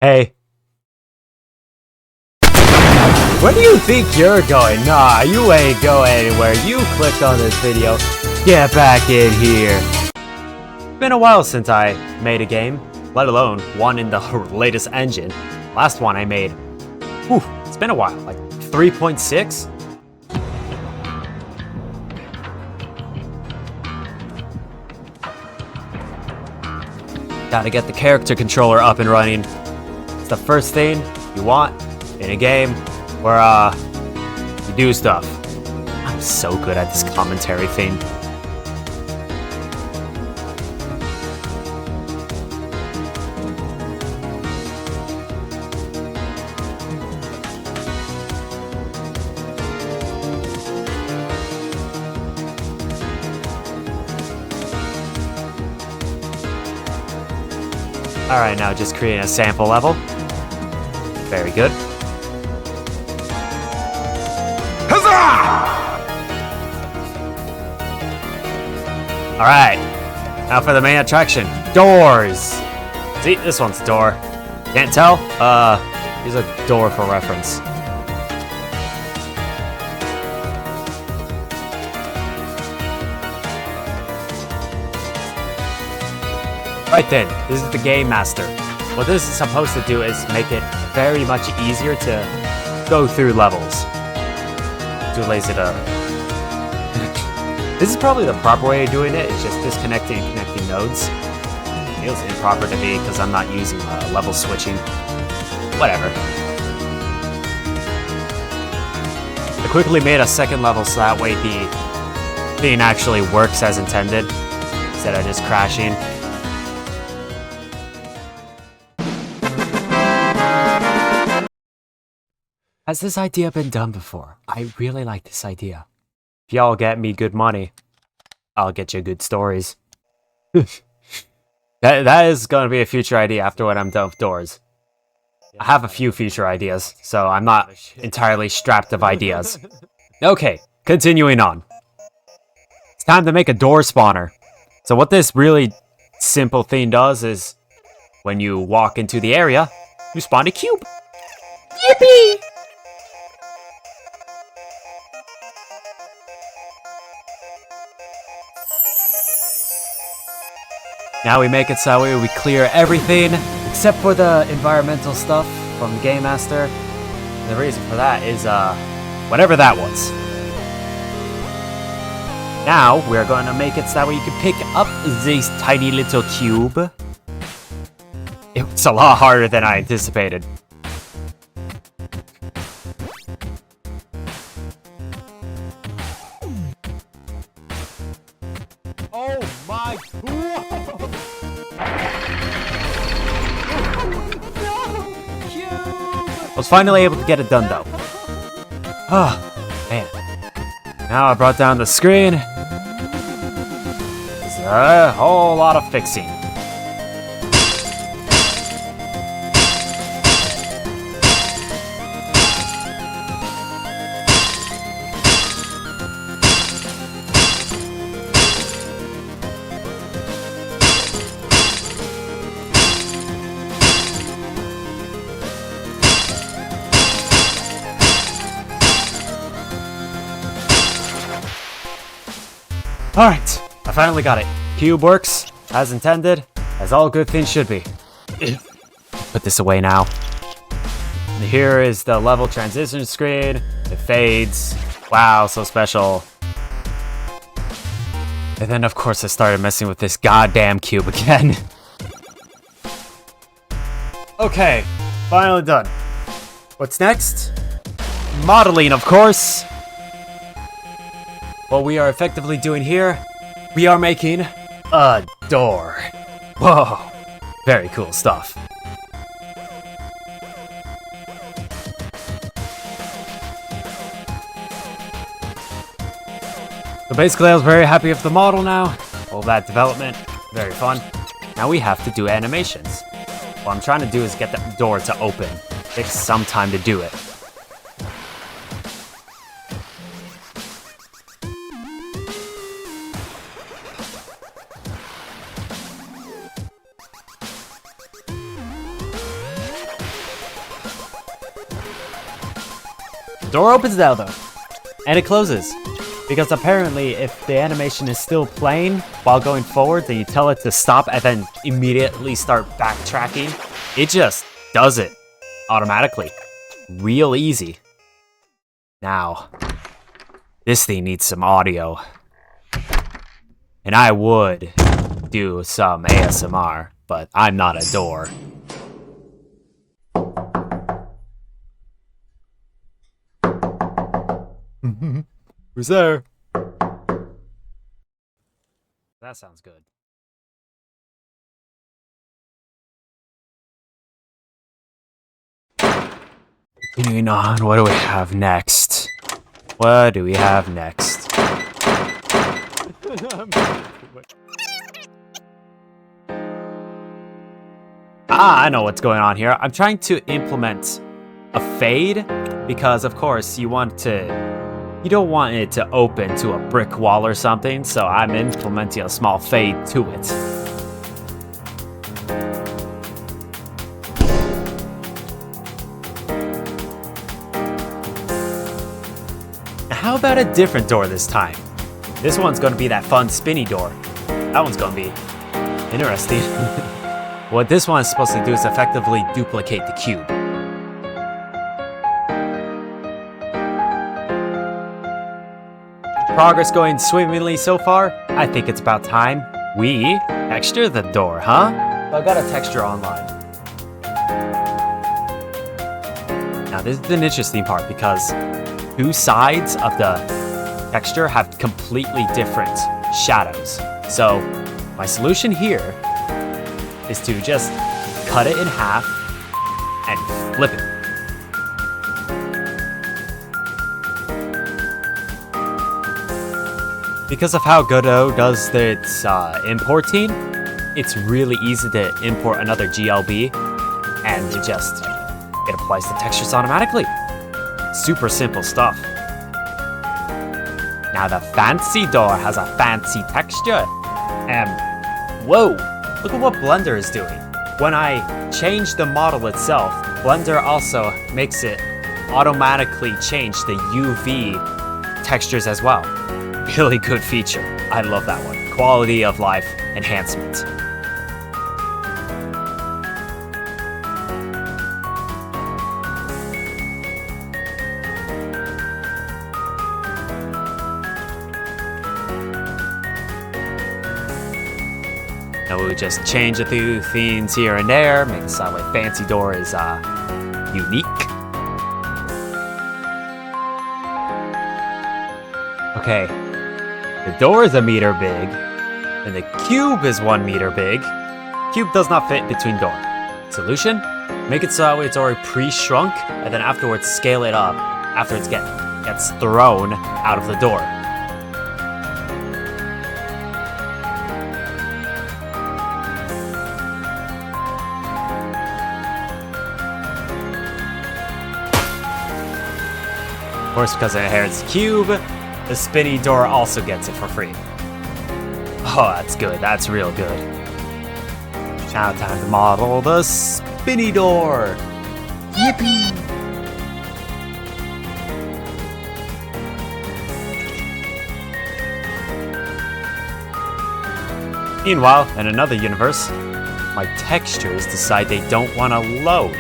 Hey. Where do you think you're going? Nah, you ain't going anywhere. You clicked on this video. Get back in here. It's been a while since I made a game, let alone one in the latest engine. Last one I made, it's been a while, like 3.6? Gotta get the character controller up and running. It's the first thing you want in a game where you do stuff. I'm so good at this commentary thing. Alright, now just creating a sample level. Very good. Alright, now for the main attraction. Doors! See, this one's a door. Can't tell? Here's a door for reference. Right then, this is the Game Master. What this is supposed to do is make it very much easier to go through levels. Too lazy to... This is probably the proper way of doing it, it's just disconnecting and connecting nodes. It feels improper to me because I'm not using level switching. Whatever. I quickly made a second level so that way the thing actually works as intended, instead of just crashing. Has this idea been done before? I really like this idea. If y'all get me good money, I'll get you good stories. That is going to be a future idea after when I'm done with doors. I have a few future ideas, so I'm not entirely strapped of ideas. Okay, continuing on. It's time to make a door spawner. So what this really simple thing does is, when you walk into the area, you spawn a cube. Yippee! Now we make it so we clear everything except for the environmental stuff from the Game Master. And the reason for that is whatever that was. Now we're going to make it so that way you can pick up this tiny little cube. It was a lot harder than I anticipated. Oh my god! I was finally able to get it done though. Oh, man. Now I brought down the screen. It's a whole lot of fixing. Alright, I finally got it. Cube works, as intended, as all good things should be. Put this away now. And here is the level transition screen. It fades. Wow, so special. And then of course I started messing with this goddamn cube again. Okay, finally done. What's next? Modeling, of course. What we are effectively doing here, we are making a door. Whoa, very cool stuff. So basically I was very happy with the model now. All that development, very fun. Now we have to do animations. What I'm trying to do is get the door to open. It takes some time to do it. door opens now though. And it closes. Because apparently if the animation is still playing while going forward, then you tell it to stop and then immediately start backtracking. It just does it automatically. Real easy. Now, this thing needs some audio. And I would do some ASMR, but I'm not a door. Who's there? That sounds good. Continuing on, what do we have next? What do we have next? I know what's going on here. I'm trying to implement a fade because, of course, you don't want it to open to a brick wall or something, so I'm implementing a small fade to it. How about a different door this time? This one's gonna be that fun spinny door. That one's gonna be interesting. What this one is supposed to do is effectively duplicate the cube. Progress going swimmingly so far? I think it's about time we texture the door, huh? I got a texture online. Now this is an interesting part because two sides of the texture have completely different shadows. So my solution here is to just cut it in half and flip it. Because of how Godot does its importing, it's really easy to import another GLB and it applies the textures automatically. Super simple stuff. Now the fancy door has a fancy texture. Whoa, look at what Blender is doing. When I change the model itself, Blender also makes it automatically change the UV textures as well. Really good feature. I love that one. Quality of life enhancement. Now we'll just change a few things here and there, make the sideway fancy door is unique. Okay. The door is 1 meter big, and the cube is 1 meter big. Cube does not fit between door. Solution? Make it so it's already pre-shrunk, and then afterwards scale it up after it gets thrown out of the door. Of course, because it inherits the cube, the spinny door also gets it for free. Oh, that's good. That's real good. Now time to model the spinny door. Yippee! Meanwhile, in another universe, my textures decide they don't want to load.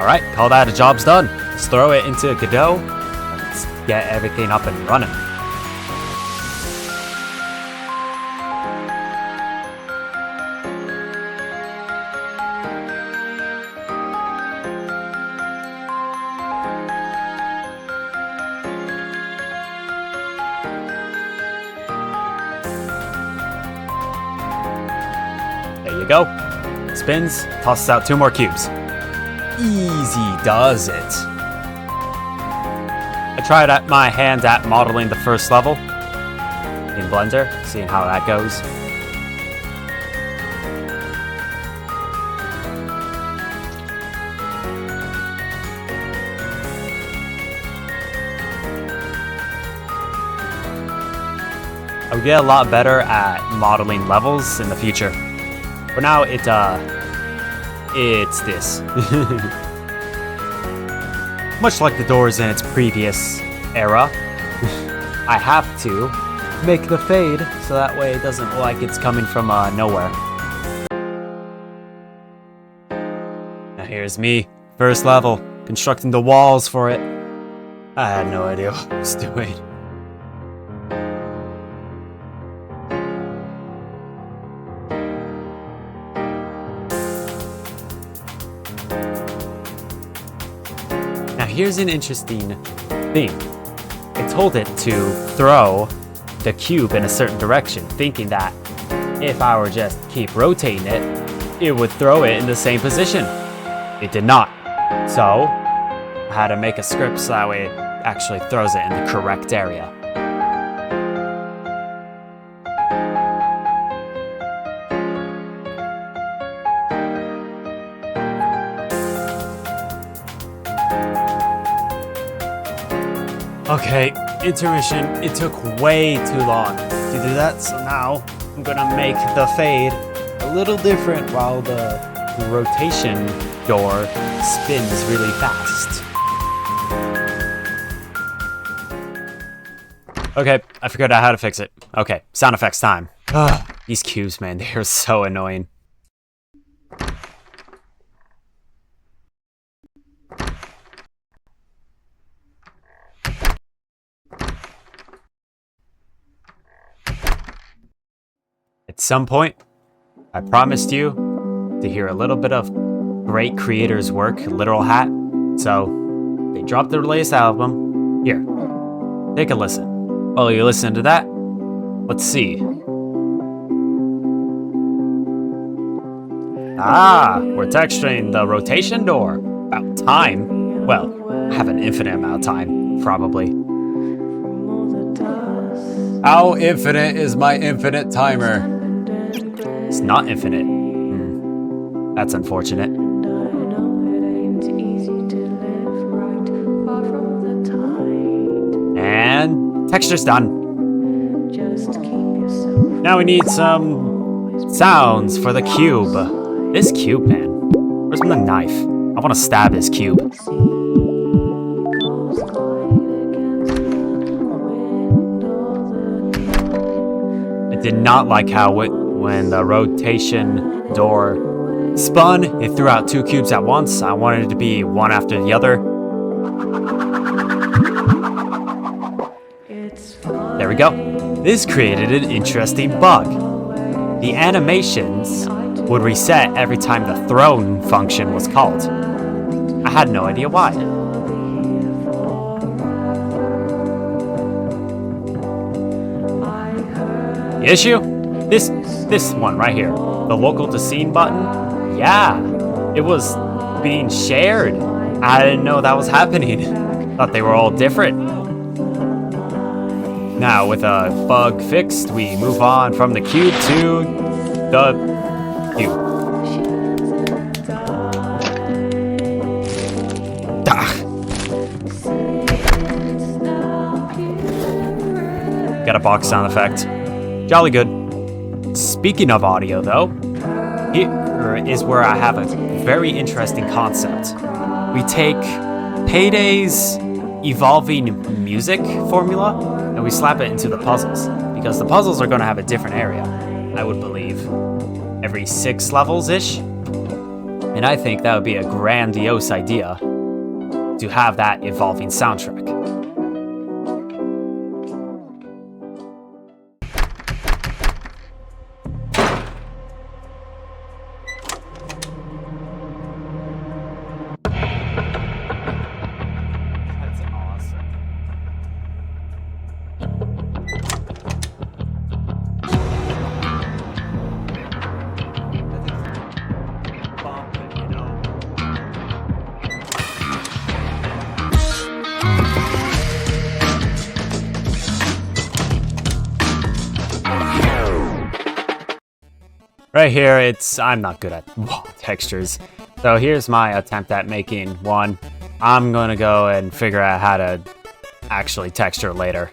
Alright, call that a job's done. Let's throw it into Godot. Let's get everything up and running. There you go. Spins, tosses out 2 more cubes. Easy does it. I tried my hand at modeling the first level in Blender, seeing how that goes. I'll get a lot better at modeling levels in the future. For now, it's this. Much like the doors in its previous era, I have to make the fade so that way it doesn't look like it's coming from nowhere. Now here's me, first level, constructing the walls for it. I had no idea what I was doing. Now here's an interesting thing. I told it to throw the cube in a certain direction, thinking that if I were just keep rotating it, it would throw it in the same position. It did not. So I had to make a script so that way it actually throws it in the correct area. Okay, intermission. It took way too long to do that, so now I'm gonna make the fade a little different while the rotation door spins really fast. Okay, I figured out how to fix it. Okay, sound effects time. These cubes, man, they are so annoying. At some point, I promised you to hear a little bit of great creators' work, Literal Hat. So, they dropped their latest album. Here, take a listen. While you listen to that, let's see. We're texturing the rotation door. About time. Well, I have an infinite amount of time, probably. How infinite is my infinite timer? It's not infinite. That's unfortunate. And texture's done. Now we need some sounds for the cube. This cube, man. Where's my knife? I want to stab this cube. I did not like how when the rotation door spun, it threw out two cubes at once. I wanted it to be one after the other. There we go. This created an interesting bug. The animations would reset every time the thrown function was called. I had no idea why. The issue? This one right here. The local to scene button? Yeah, it was being shared. I didn't know that was happening. Thought they were all different. Now, with a bug fixed, we move on from the cube to the cube. Got a box sound effect. Jolly good. Speaking of audio, though, here is where I have a very interesting concept. We take Payday's evolving music formula and we slap it into the puzzles, because the puzzles are going to have a different area, I would believe, every 6 levels-ish. And I think that would be a grandiose idea to have that evolving soundtrack. Right here, I'm not good at textures. So here's my attempt at making one. I'm gonna go and figure out how to actually texture later.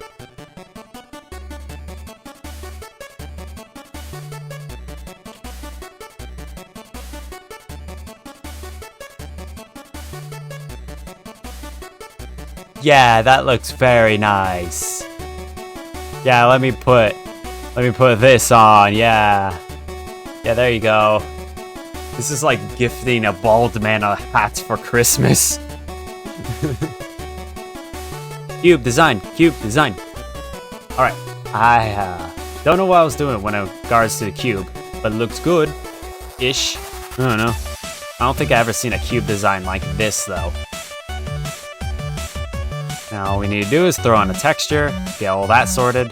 Yeah, that looks very nice. Yeah, let me put this on. Yeah. Yeah, there you go. This is like gifting a bald man a hat for Christmas. Cube design, cube design. Alright, I don't know what I was doing when it regards to the cube, but it looks good-ish. I don't know. I don't think I've ever seen a cube design like this, though. Now all we need to do is throw on a texture, get all that sorted.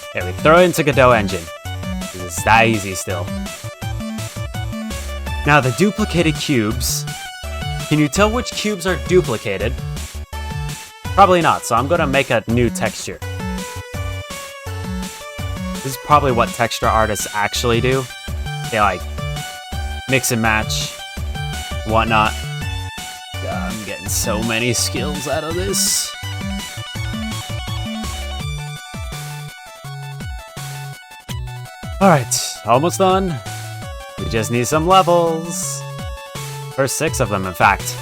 Okay, we throw it into Godot Engine. It's that easy still. Now the duplicated cubes. Can you tell which cubes are duplicated? Probably not, so I'm gonna make a new texture. This is probably what texture artists actually do. They like mix and match, whatnot. God, I'm getting so many skills out of this. Alright, almost done. We just need some levels. First 6 of them, in fact.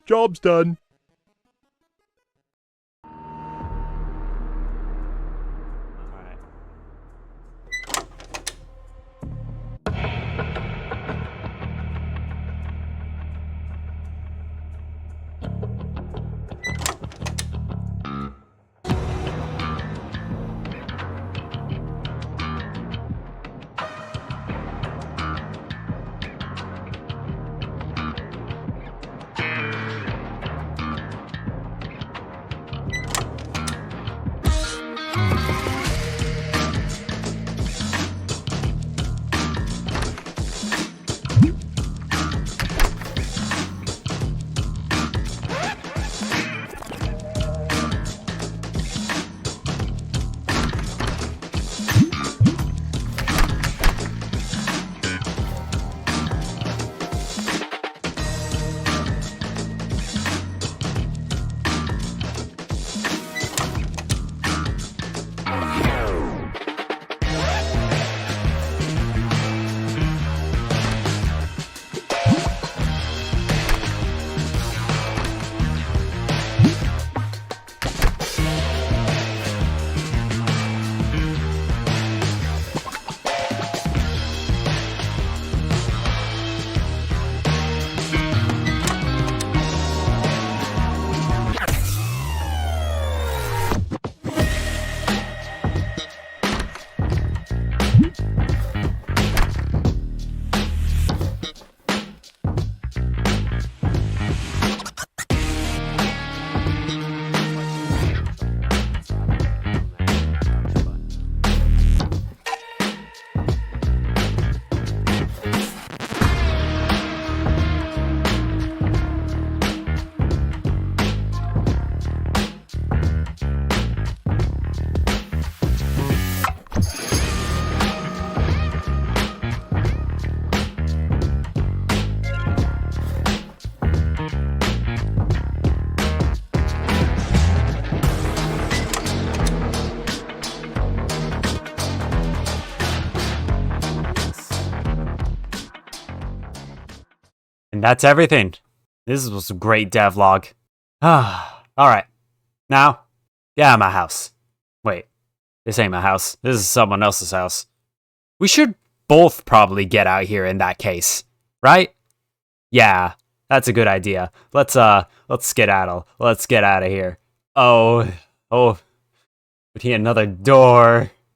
Job's done. And that's everything. This was a great devlog. Alright. Now, get out of my house. Wait, this ain't my house. This is someone else's house. We should both probably get out here in that case. Right? Yeah, that's a good idea. Let's skedaddle. Let's get out of here. Oh, we need another door.